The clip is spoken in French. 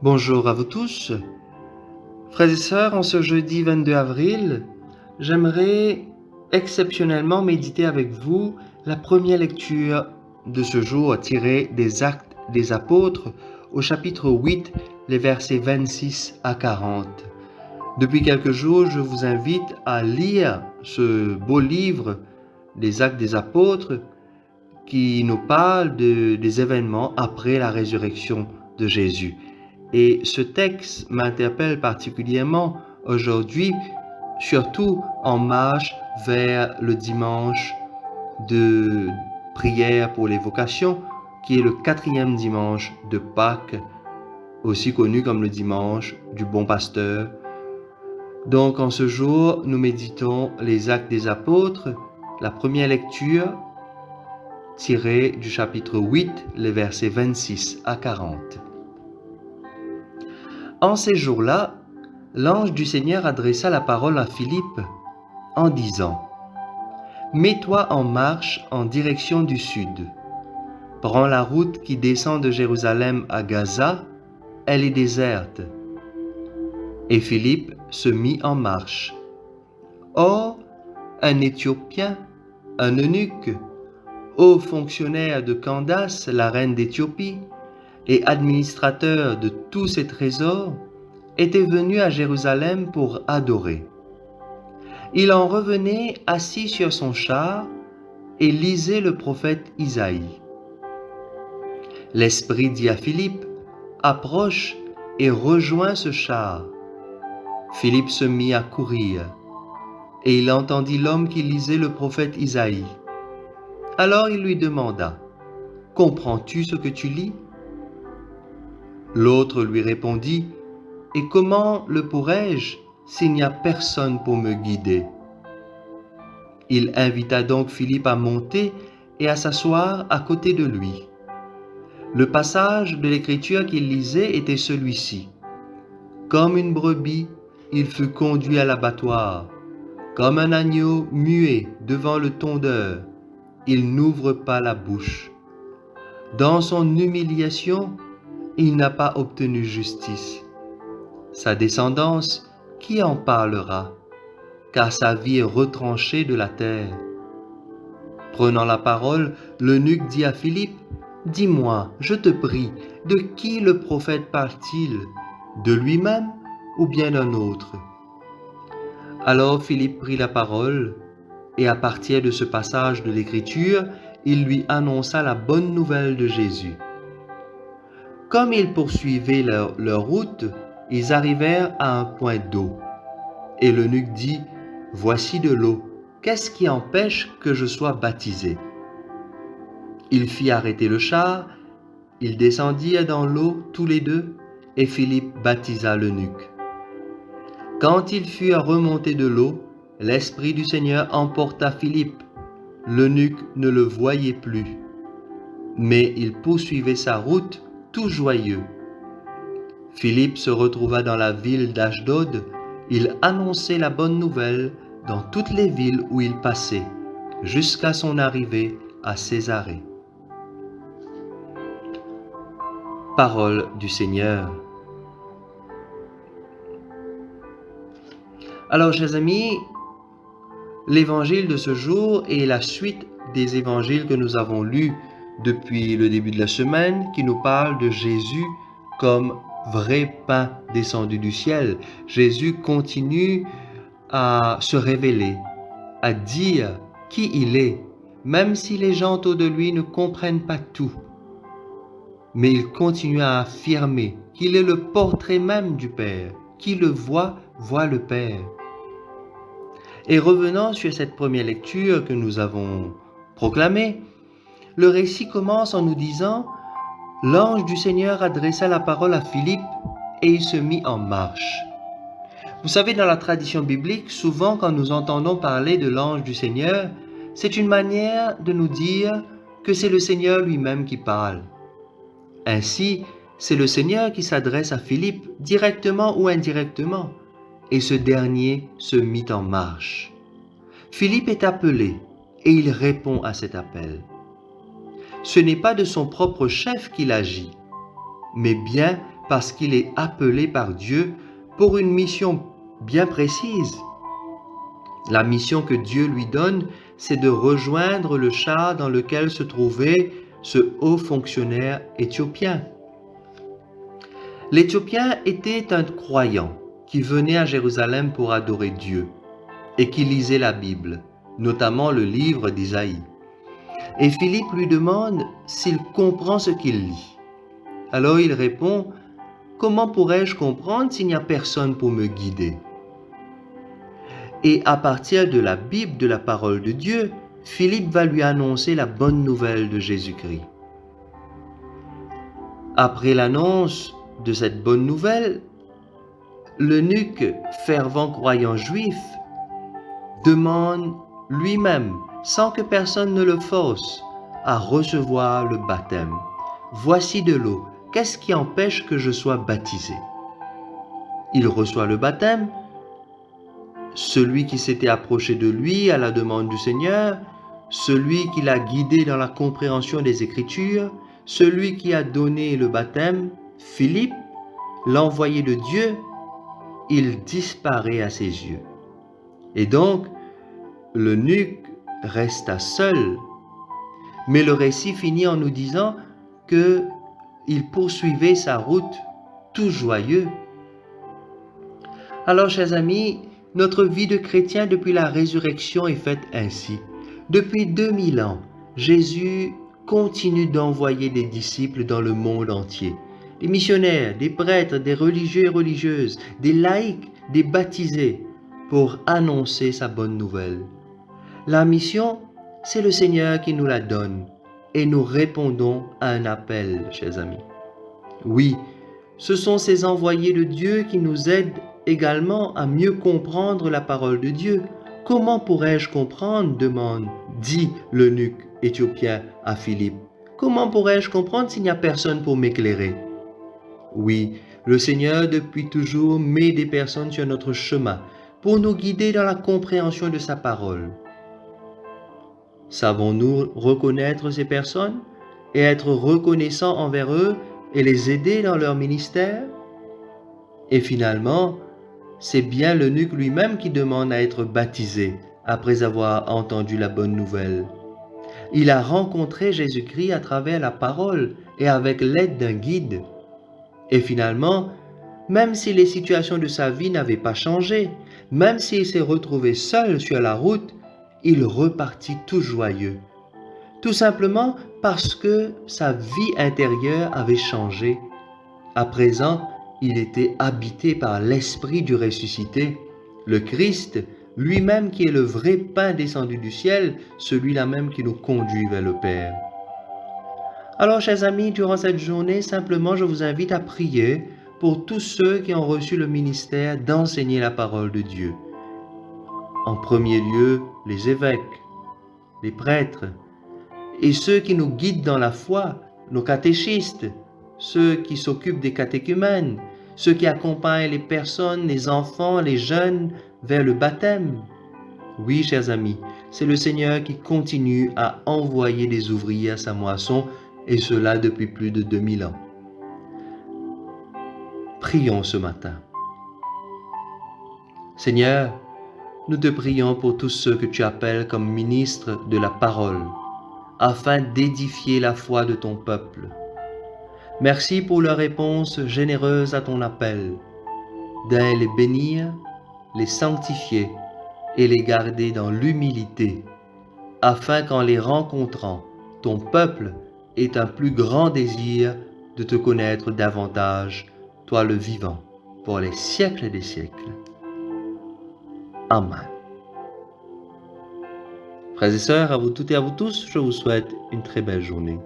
Bonjour à vous tous. Frères et sœurs, en ce jeudi 22 avril, j'aimerais exceptionnellement méditer avec vous la première lecture de ce jour tirée des Actes des Apôtres au chapitre 8, les versets 26 à 40. Depuis quelques jours, je vous invite à lire ce beau livre des Actes des Apôtres qui nous parle des événements après la résurrection de Jésus. Et ce texte m'interpelle particulièrement aujourd'hui, surtout en marche vers le dimanche de prière pour les vocations, qui est le 4e dimanche de Pâques, aussi connu comme le dimanche du Bon Pasteur. Donc en ce jour, nous méditons les Actes des Apôtres, la première lecture tirée du chapitre 8, les versets 26 à 40. En ces jours-là, l'ange du Seigneur adressa la parole à Philippe en disant : « Mets-toi en marche en direction du sud. Prends la route qui descend de Jérusalem à Gaza, elle est déserte. » Et Philippe se mit en marche. Or, un Éthiopien, un eunuque, haut fonctionnaire de Candace, la reine d'Éthiopie, et administrateur de tous ses trésors, était venu à Jérusalem pour adorer. Il en revenait assis sur son char et lisait le prophète Isaïe. L'Esprit dit à Philippe : « Approche et rejoins ce char. » Philippe se mit à courir, et il entendit l'homme qui lisait le prophète Isaïe. Alors il lui demanda : « Comprends-tu ce que tu lis ? » L'autre lui répondit : « Et comment le pourrais-je s'il n'y a personne pour me guider ?» Il invita donc Philippe à monter et à s'asseoir à côté de lui. Le passage de l'Écriture qu'il lisait était celui-ci : « Comme une brebis, il fut conduit à l'abattoir. Comme un agneau muet devant le tondeur, il n'ouvre pas la bouche. Dans son humiliation, il n'a pas obtenu justice. Sa descendance, qui en parlera ? Car sa vie est retranchée de la terre. » Prenant la parole, l'eunuque dit à Philippe : « Dis-moi, je te prie, de qui le prophète parle-t-il ? De lui-même ou bien d'un autre ?» Alors Philippe prit la parole, et à partir de ce passage de l'Écriture, il lui annonça la bonne nouvelle de Jésus. Comme ils poursuivaient leur route, ils arrivèrent à un point d'eau. Et l'eunuque dit : « Voici de l'eau. Qu'est-ce qui empêche que je sois baptisé ? » Il fit arrêter le char, ils descendirent dans l'eau tous les deux, et Philippe baptisa l'eunuque. Quand ils furent remontés de l'eau, l'Esprit du Seigneur emporta Philippe. L'eunuque ne le voyait plus, mais il poursuivait sa route tout joyeux. Philippe se retrouva dans la ville d'Ashdod. Il annonçait la bonne nouvelle dans toutes les villes où il passait, jusqu'à son arrivée à Césarée. Parole du Seigneur. Alors, chers amis, l'évangile de ce jour est la suite des évangiles que nous avons lus depuis le début de la semaine, qui nous parlent de Jésus comme vrai pain descendu du ciel. Jésus continue à se révéler, à dire qui il est, même si les gens autour de lui ne comprennent pas tout. Mais il continue à affirmer qu'il est le portrait même du Père. Qui le voit, voit le Père. Et revenant sur cette première lecture que nous avons proclamée, le récit commence en nous disant : l'ange du Seigneur adressa la parole à Philippe et il se mit en marche. Vous savez, dans la tradition biblique, souvent quand nous entendons parler de l'ange du Seigneur, c'est une manière de nous dire que c'est le Seigneur lui-même qui parle. Ainsi, c'est le Seigneur qui s'adresse à Philippe directement ou indirectement, et ce dernier se mit en marche. Philippe est appelé et il répond à cet appel. Ce n'est pas de son propre chef qu'il agit, mais bien parce qu'il est appelé par Dieu pour une mission bien précise. La mission que Dieu lui donne, c'est de rejoindre le char dans lequel se trouvait ce haut fonctionnaire éthiopien. L'Éthiopien était un croyant qui venait à Jérusalem pour adorer Dieu et qui lisait la Bible, notamment le livre d'Isaïe. Et Philippe lui demande s'il comprend ce qu'il lit. Alors il répond: « Comment pourrais-je comprendre s'il n'y a personne pour me guider ?» Et à partir de la Bible, de la parole de Dieu, Philippe va lui annoncer la bonne nouvelle de Jésus-Christ. Après l'annonce de cette bonne nouvelle, l'eunuque fervent croyant juif demande lui-même, sans que personne ne le force, à recevoir le baptême. « Voici de l'eau, qu'est-ce qui empêche que je sois baptisé ?» Il reçoit le baptême. Celui qui s'était approché de lui à la demande du Seigneur, celui qui l'a guidé dans la compréhension des Écritures, celui qui a donné le baptême, Philippe, l'envoyé de Dieu, il disparaît à ses yeux. Et donc, l'eunuque resta seul. Mais le récit finit en nous disant qu'il poursuivait sa route tout joyeux. Alors, chers amis, notre vie de chrétien depuis la résurrection est faite ainsi. Depuis 2000 ans, Jésus continue d'envoyer des disciples dans le monde entier. Des missionnaires, des prêtres, des religieux et religieuses, des laïcs, des baptisés, pour annoncer sa bonne nouvelle. La mission, c'est le Seigneur qui nous la donne et nous répondons à un appel, chers amis. Oui, ce sont ces envoyés de Dieu qui nous aident également à mieux comprendre la parole de Dieu. Comment pourrais-je comprendre, dit l'eunuque éthiopien à Philippe. Comment pourrais-je comprendre s'il n'y a personne pour m'éclairer? Oui, le Seigneur depuis toujours met des personnes sur notre chemin pour nous guider dans la compréhension de sa parole. Savons-nous reconnaître ces personnes et être reconnaissants envers eux et les aider dans leur ministère? Et finalement, c'est bien l'eunuque lui-même qui demande à être baptisé après avoir entendu la bonne nouvelle. Il a rencontré Jésus-Christ à travers la parole et avec l'aide d'un guide. Et finalement, même si les situations de sa vie n'avaient pas changé, même s'il s'est retrouvé seul sur la route, il repartit tout joyeux. Tout simplement parce que sa vie intérieure avait changé. À présent, il était habité par l'Esprit du ressuscité, le Christ, lui-même qui est le vrai pain descendu du ciel, celui-là même qui nous conduit vers le Père. Alors, chers amis, durant cette journée, simplement, je vous invite à prier pour tous ceux qui ont reçu le ministère d'enseigner la parole de Dieu. En premier lieu, les évêques, les prêtres, et ceux qui nous guident dans la foi, nos catéchistes, ceux qui s'occupent des catéchumènes, ceux qui accompagnent les personnes, les enfants, les jeunes vers le baptême. Oui, chers amis, c'est le Seigneur qui continue à envoyer des ouvriers à sa moisson, et cela depuis plus de 2000 ans. Prions ce matin. Seigneur, nous te prions pour tous ceux que tu appelles comme ministres de la parole, afin d'édifier la foi de ton peuple. Merci pour leur réponse généreuse à ton appel, d'aller les bénir, les sanctifier et les garder dans l'humilité, afin qu'en les rencontrant, ton peuple ait un plus grand désir de te connaître davantage, toi le vivant, pour les siècles des siècles. Amen. Frères et sœurs, à vous toutes et à vous tous, je vous souhaite une très belle journée.